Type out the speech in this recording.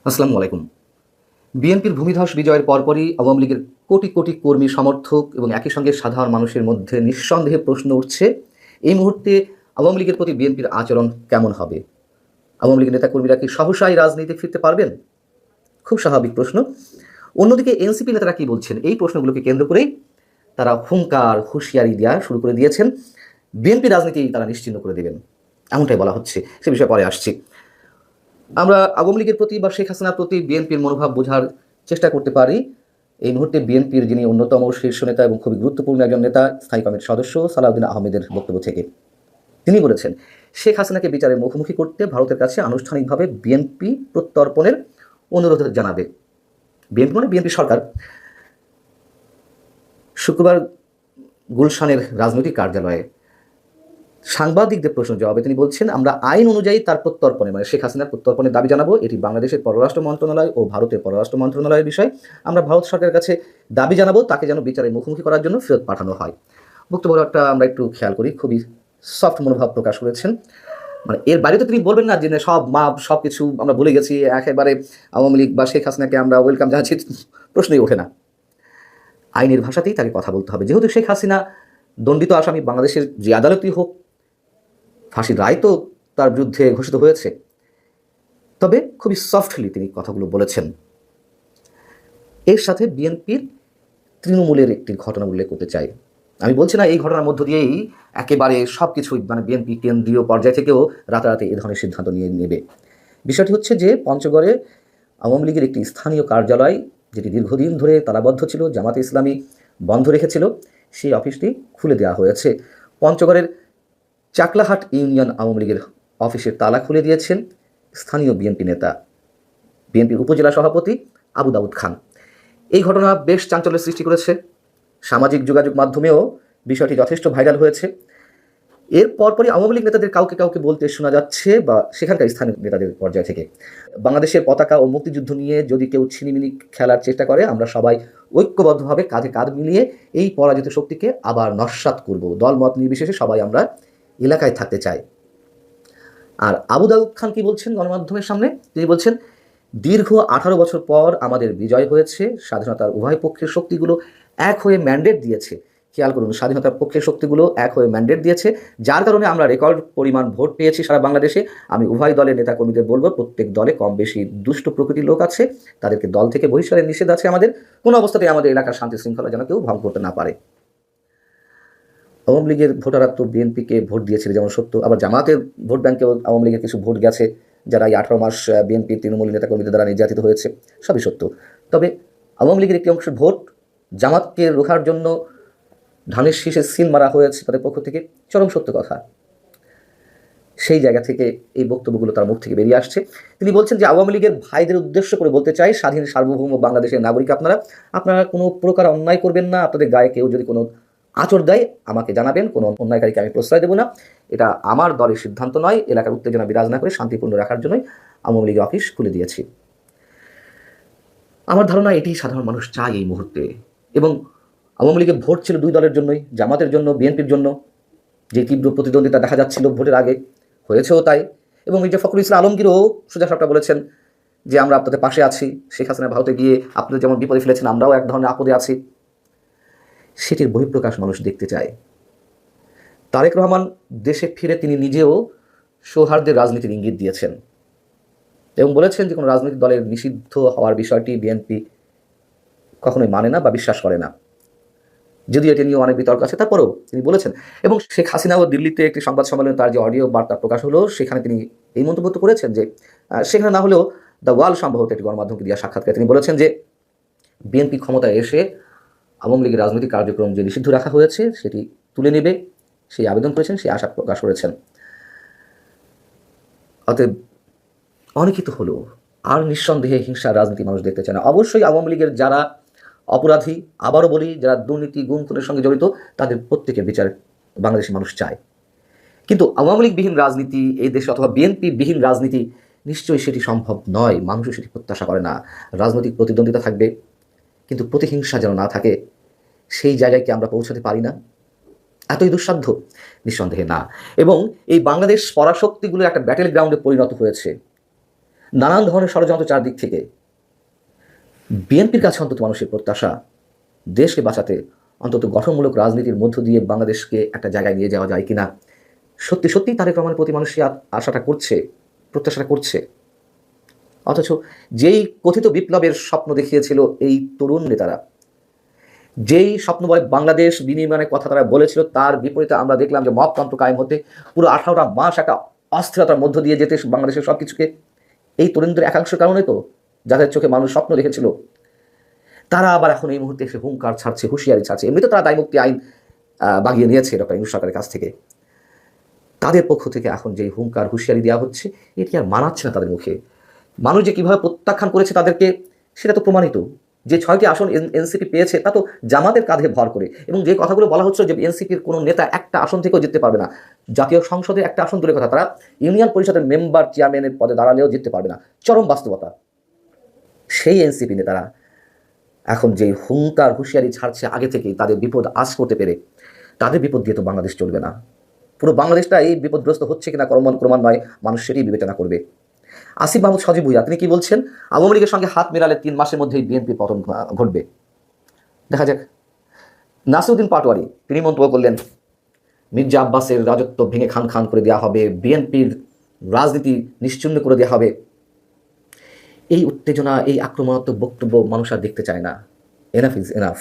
আসসালামু আলাইকুম। বিএনপির ভূমিধস বিজয়ের পরপরই আওয়ামী লীগের কোটি কোটি কর্মী সমর্থক এবং একই সঙ্গে সাধারণ মানুষের মধ্যে নিঃসন্দেহে প্রশ্ন উঠছে, এই মুহূর্তে আওয়ামী লীগের প্রতি বিএনপির আচরণ কেমন হবে? আওয়ামী লীগের নেতাকর্মীরা কি সহসাই রাজনীতিতে ফিরতে পারবেন? খুব স্বাভাবিক প্রশ্ন। অন্যদিকে এনসিপি নেতারা কি বলছেন? এই প্রশ্নগুলোকে কেন্দ্র করেই তারা হুঙ্কার, হুঁশিয়ারি দেওয়া শুরু করে দিয়েছেন। বিএনপি রাজনীতি তারা নিশ্চিহ্ন করে দেবেন, এমনটাই বলা হচ্ছে। সে বিষয়ে পরে আসছি। আমরা আওয়ামী লীগের প্রতি বা শেখ হাসিনার প্রতি বিএনপির মনোভাব বোঝার চেষ্টা করতে পারি এই মুহূর্তে বিএনপির যিনি অন্যতম শীর্ষ নেতা এবং খুবই গুরুত্বপূর্ণ একজন নেতা, স্থায়ী কমিটির সদস্য সালাউদ্দিন আহমেদের বক্তব্য থেকে। তিনি বলেছেন, শেখ হাসিনাকে বিচারের মুখোমুখি করতে ভারতের কাছে আনুষ্ঠানিকভাবে বিএনপি প্রত্যর্পণের অনুরোধ জানাবে। বিএনপি মানে বিএনপি সরকার। শুক্রবার গুলশানের রাজনৈতিক কার্যালয়ে সাংবাদিকদের প্রশ্নের জবাবে তিনি বলছেন, আমরা আইন অনুযায়ী তার প্রত্যর্পণে মানে শেখ হাসিনার প্রত্যর্পণের দাবি জানাবো। এটি বাংলাদেশের পররাষ্ট্র মন্ত্রণালয় ও ভারতের পররাষ্ট্র মন্ত্রণালয়ের বিষয়। আমরা ভারত সরকারের কাছে দাবি জানাবো তাকে যেন বিচারের মুখোমুখি করার জন্য ফেরত পাঠানো হয়। বক্তব্যটা আমরা একটু খেয়াল করি, খুবই সফট মনোভাব প্রকাশ করেছেন। মানে এর বাইরে তো তিনি বলবেন না যে সব কিছু আমরা ভুলে গেছি, একেবারে আওয়ামী লীগ বা শেখ হাসিনাকে আমরা ওয়েলকাম জানাচ্ছি, প্রশ্নই ওঠে না। আইনের ভাষাতেই তাকে কথা বলতে হবে। যেহেতু শেখ হাসিনা দণ্ডিত আসামি, বাংলাদেশের যে আদালতই হোক, ফাঁসির রায় তো তার বিরুদ্ধে ঘোষিত হয়েছে। তবে খুবই সফটলি তিনি কথাগুলো বলেছেন। এর সাথে বিএনপির তৃণমূলের একটি ঘটনা উল্লেখ করতে চাই। আমি বলছি না এই ঘটনার মধ্য দিয়েই একেবারে সব কিছুই মানে বিএনপি কেন্দ্রীয় পর্যায় থেকেও রাতারাতি এ ধরনের সিদ্ধান্ত নিয়ে নেবে। বিষয়টি হচ্ছে যে পঞ্চগড়ে আওয়ামী লীগের একটি স্থানীয় কার্যালয়, যেটি দীর্ঘদিন ধরে তালাবদ্ধ ছিল, জামাতে ইসলামী বন্ধ রেখেছিল, সেই অফিসটি খুলে দেওয়া হয়েছে। পঞ্চগড়ের চাকলাহাট ইউনিয়ন আওয়ামী লীগের অফিসের তালা খুলে দিয়েছেন স্থানীয় বিএনপি নেতা, বিএনপির উপজেলা সভাপতি আবু দাউদ খান। এই ঘটনা বেশ চাঞ্চল্যের সৃষ্টি করেছে। সামাজিক যোগাযোগ মাধ্যমেও বিষয়টি যথেষ্ট ভাইরাল হয়েছে। এর পরপরই আওয়ামী লীগ নেতাদের কাউকে কাউকে বলতে শোনা যাচ্ছে, বা সেখানকার স্থানীয় নেতাদের পর্যায় থেকে, বাংলাদেশের পতাকা ও মুক্তিযুদ্ধ নিয়ে যদি কেউ ছিনিমিনি খেলার চেষ্টা করে, আমরা সবাই ঐক্যবদ্ধভাবে কাঁধে কাঁধ মিলিয়ে এই পরাজিত শক্তিকে আবার নস্যাৎ করব। দলমত নির্বিশেষে সবাই আমরা এলাকায় থাকতে চাই। আর আবু দাউদ খান কি বলছেন গণমাধ্যমের সামনে? তিনি বলছেন, দীর্ঘ 18 বছর পর আমাদের বিজয় হয়েছে। স্বাধীনতার উভয় পক্ষের শক্তিগুলো এক হয়ে ম্যান্ডেট দিয়েছে। খেয়াল করুন, স্বাধীনতার পক্ষের শক্তিগুলো এক হয়ে ম্যান্ডেট দিয়েছে, যার কারণে আমরা রেকর্ড পরিমাণ ভোট পেয়েছি সারা বাংলাদেশে। আমি উভয় দলের নেতাকর্মীদের বলবো, প্রত্যেক দলে কম বেশি দুষ্ট প্রকৃতির লোক আছে, তাদেরকে দল থেকে বহিষ্কারের নিষেধ আছে। আমাদের কোনো অবস্থাতেই আমাদের এলাকার শান্তি শৃঙ্খলা যেন কেউ ভঙ্গ করতে না পারে। আওয়ামী লীগের ভোটাররা তো বিএনপিকে ভোট দিয়েছিল, যেমন সত্য, আবার জামাতের ভোট ব্যাংকেও আওয়ামী লীগের কিছু ভোট গেছে, যারা এই 18 মাস বিএনপি তৃণমূল নেতাকর্মীদের দ্বারা নির্যাতিত হয়েছে, সবই সত্য। তবে আওয়ামী লীগের একটি অংশের ভোট জামাতকে রোখার জন্য ধানের শীষে সিল মারা হয়েছে তাদের পক্ষ থেকে, চরম সত্য কথা। সেই জায়গা থেকে এই বক্তব্যগুলো তার মুখ থেকে বেরিয়ে আসছে। তিনি বলছেন যে আওয়ামী লীগের ভাইদের উদ্দেশ্য করে বলতে চাই, স্বাধীন সার্বভৌম বাংলাদেশের নাগরিক আপনারা কোনো প্রকার অন্যায় করবেন না। আপনাদের গায়ে কেউ যদি কোনো আঁচড় দেয় আমাকে জানাবেন, কোনো অন্যায়কারীকে আমি প্রশ্রয় দেবো না। এটা আমার দলের সিদ্ধান্ত নয়। এলাকার উত্তেজনা বিরাজ না করে শান্তিপূর্ণ রাখার জন্যই আওয়ামী লীগের অফিস খুলে দিয়েছি। আমার ধারণা এটি সাধারণ মানুষ চায় এই মুহূর্তে। এবং আওয়ামী লীগের ভোট ছিল দুই দলের জন্যই, জামাতের জন্য, বিএনপির জন্য। যে তীব্র প্রতিদ্বন্দ্বিতা দেখা যাচ্ছিল ভোটের আগে, হয়েছেও তাই। এবং মির্জা ফখরুল ইসলাম আলমগীরও সোজা সাপটা বলেছেন যে আমরা আপনাদের পাশে আছি। শেখ হাসিনা ভারতে গিয়ে আপনাদের যেমন বিপদে ফেলেছেন, আমরাও এক ধরনের আপদে আছি। সেটির বহিঃপ্রকাশ মানুষ দেখতে চায়। তারেক রহমান দেশে ফিরে তিনি নিজেও সৌহার্দ্যের রাজনীতির ইঙ্গিত দিয়েছেন এবং বলেছেন যে কোনো রাজনৈতিক দলের নিষিদ্ধ হওয়ার বিষয়টি বিএনপি কখনোই মানে না বা বিশ্বাস করে না। যদিও এটি নিয়ে অনেক বিতর্ক আছে, তারপরেও তিনি বলেছেন। এবং শেখ হাসিনাও দিল্লিতে একটি সংবাদ সম্মেলনে তার যে অডিও বার্তা প্রকাশ হলো, সেখানে তিনি এই মন্তব্য করেছেন যে সেখানে না হলেও দ্য ওয়াল সম্ভবত একটি গণমাধ্যমকে দেওয়া সাক্ষাৎকারে তিনি বলেছেন যে বিএনপি ক্ষমতায় এসে আওয়ামী লীগের রাজনৈতিক কার্যক্রম যে নিষিদ্ধ রাখা হয়েছে সেটি তুলে নেবে, সেই আবেদন করেছেন, সেই আশা প্রকাশ করেছেন। অতএব অনেকই তো হলো, আর নিঃসন্দেহে হিংসার রাজনীতি মানুষ দেখতে চায় না। অবশ্যই আওয়ামী লীগের যারা অপরাধী, আবারও বলি, যারা দুর্নীতি গুম খুনের সঙ্গে জড়িত, তাদের প্রত্যেকের বিচার বাংলাদেশের মানুষ চায়। কিন্তু আওয়ামী লীগবিহীন রাজনীতি এই দেশে, অথবা বিএনপি বিহীন রাজনীতি, নিশ্চয়ই সেটি সম্ভব নয়। মানুষও সেটি প্রত্যাশা করে না। রাজনৈতিক প্রতিদ্বন্দ্বিতা থাকবে, কিন্তু প্রতিহিংসা যেন না থাকে। সেই জায়গায় কি আমরা পৌঁছাতে পারি না? এতই দুঃসাধ্য? নিঃসন্দেহে না। এবং এই বাংলাদেশ পরাশক্তিগুলো একটা ব্যাটেল গ্রাউন্ডে পরিণত হয়েছে। নানান ধরনের ষড়যন্ত্র চারদিক থেকে। বিএনপির কাছে অন্তত মানুষের প্রত্যাশা দেশকে বাঁচাতে অন্তত গঠনমূলক রাজনীতির মধ্য দিয়ে বাংলাদেশকে একটা জায়গায় নিয়ে যাওয়া যায় কিনা। সত্যি সত্যি তারেক রহমানের প্রতি মানুষই আশাটা করছে, প্রত্যাশাটা করছে। অথচ যেই কথিত বিপ্লবের স্বপ্ন দেখিয়েছিল এই তরুণ নেতারা, যেই স্বপ্নময় বাংলাদেশ বিনির্মাণের কথা তারা বলেছিল, তার বিপরীতে আমরা দেখলাম যে মপতন্ত্র কায়েম হতে পুরো 18টা মাস একটা অস্থিরতার মধ্য দিয়ে যেতে বাংলাদেশের সব কিছুকে। এই তরুণদের একাংশের কারণে তো, যাদের চোখে মানুষ স্বপ্ন দেখেছিল, তারা আবার এখন এই মুহূর্তে এসে হুঙ্কার ছাড়ছে, হুঁশিয়ারি ছাড়ছে। এমনিতে তারা দায়মুক্তি আইন বাগিয়ে নিয়েছে ডক্টর ইউনূস সরকারের কাছ থেকে। তাদের পক্ষ থেকে এখন যেই হুঙ্কার হুঁশিয়ারি দেওয়া হচ্ছে, এটি আর মানাচ্ছে না তাদের মুখে। মানুষ যে কীভাবে প্রত্যাখ্যান করেছে তাদেরকে, সেটা তো প্রমাণিত। যে 6টি আসন এনসিপি পেয়েছে তা তো জামাতের কাঁধে ভর করে। এবং যে কথাগুলো বলা হচ্ছে যে এনসিপির কোনো নেতা একটা আসন থেকেও জিততে পারবে না, জাতীয় সংসদে একটা আসন দূরের কথা, তারা ইউনিয়ন পরিষদের মেম্বার চেয়ারম্যানের পদে দাঁড়ালেও জিততে পারবে না। চরম বাস্তবতা। সেই এনসিপি নেতারা এখন যেই হুঙ্কার হুঁশিয়ারি ছাড়ছে আগে থেকেই, তাদের বিপদ আশ করতে পেরে, তাদের বিপদ দিয়ে তো বাংলাদেশ চলবে না। পুরো বাংলাদেশটা এই বিপদগ্রস্ত হচ্ছে কিনা ক্রমান্বয়ে মানুষ সেটাই বিবেচনা করবে। আসিফ মাহমুদ সজীব ভুঁইয়া তিনি কি বলছেন? আওয়ামী লীগের সঙ্গে হাত মেলালে 3 মাসের মধ্যেই বিএনপির পতন ঘটবে। দেখা যাক। নাসিরউদ্দিন পাটোয়ারি তিনি মন্তব্য করলেন, মির্জা আব্বাসের রাজত্ব ভেঙে খান খান করে দেওয়া হবে, বিএনপির রাজনীতি নিশ্চিহ্ন করে দেওয়া হবে। এই উত্তেজনা, এই আক্রমণাত্মক বক্তব্য মানুষ আর দেখতে চায় না। Enough is enough.